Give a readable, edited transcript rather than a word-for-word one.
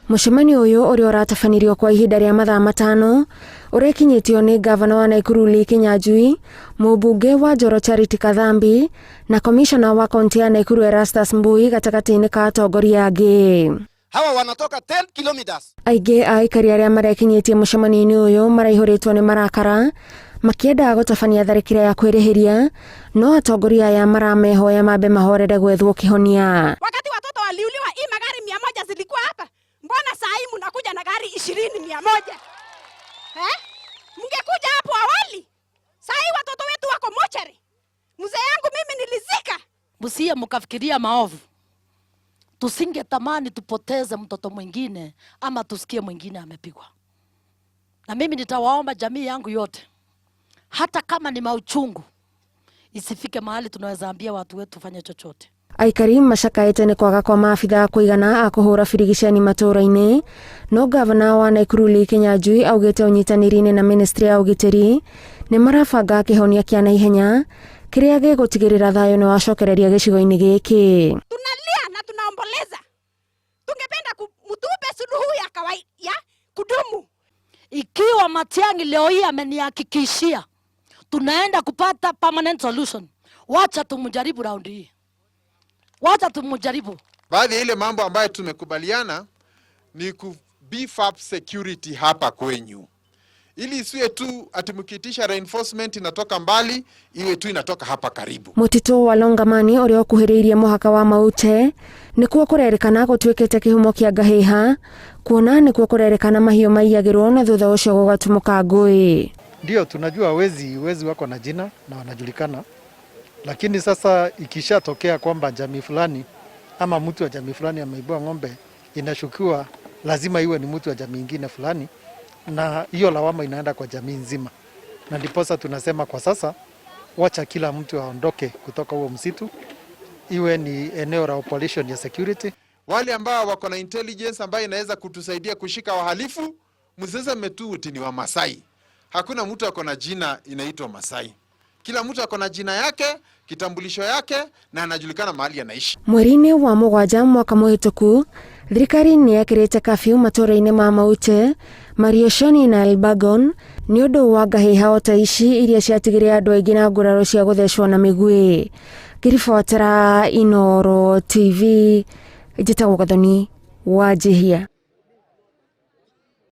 Mucemanio uyu uri uratafanirio kwa ihinda ria mathaa matano urekinyitio ni gavana wa Nakuru Lee Kinyanjui, mubunge wa Njoro Charity Kathambi na komishona wa kaunti ya Nakuru Erastus Mbui gatakati-ini ka atongoria angi. Hawa wanatoka 10 kilometers. Aingi aikari aria marekinyitie mucemanio uyu maraihuritwo ni marakara makienda gutafania tharikira ya kwirihiria, no atongoria aya maramehoya mambe mahorere gwethwo kihonia. Wakati watoto waliuliwa, hii magari 100 zilikuwa hapa. Mbona saa hii mnakuja na gari 20-100? Mngekuja hapo awali. Saa hii watoto wetu wako mochari. Mzee yangu mimi nilizika. Msiye mkafikiria maovu. Tusingetamani tupoteze mtoto mwingine ama tusikie mwingine amepigwa. Na mimi nitawaomba jamii yangu yote, hata kama ni mauchungu, isifike mahali tunaweza ambia watu wetu fanye chochote. Aikari macakaite ni kwaga kwa maafitha kuigana a kuhura firigicani matura-ini, no gavana wa Nakuru Lee Kinyanjui augite unyitaniri-ini na ministry ya ugitiri ni marabanga kihonia kia naihenya kiria gigutigirira thayo ni wacokereria gicigo-ini giki. Tunalia na tunaomboleza. Tungependa mtupe suluhu ya kawaida ya kudumu. Ikiwa Matiang'i leo hii amenihakikishia tunaenda kupata permanent solution, wacha tumjaribu round hii. Wacha tumjaribu. Baadhi ya ile mambo ambayo tumekubaliana ni ku beef up security hapa kwenyu. Ili isiwe tu atimukitisha reinforcement inatoka mbali, iwe tu inatoka hapa karibu. Mutito wa Longamani uria ukuhiriirie muhaka wa Maute nikuo kurerekana gutwikite kihumo kia ngahiha, kuona nikuo kurerekana mahio maiyagirwo na thutha ucio gugatumuka ngui. Ndio tunajua wezi wako na jina na wanajulikana. Lakini sasa ikishatokea kwamba jamii fulani ama mtu wa jamii fulani ameibua ng'ombe, inashukiwa lazima iwe ni mtu wa jamii nyingine fulani, na hiyo lawama inaenda kwa jamii nzima. Na ndiposa tunasema kwa sasa wacha kila mtu aondoke kutoka huo msitu, iwe ni eneo la operation ya security. Wale ambao wako na intelligence ambayo inaweza kutusaidia kushika wahalifu, msiseme tu eti ni wa Masai. Hakuna mtu ako na jina inaitwa Masai. Kila mtu ako na jina yake, kitambulisho yake na anajulikana mahali anaishi. Mweri-ini wa Mugwanja mwaka muhituku, thirikari ni yakirite kafyu matura-ini ma Maute, Marioshoni na Elbagon ni undu wa ngahiha ota ici iria ciatigire andu aingi na nguraro cia guthecwo na migui. Kiribotera Inooro TV, Njitagwo Gathoni wa Jihia.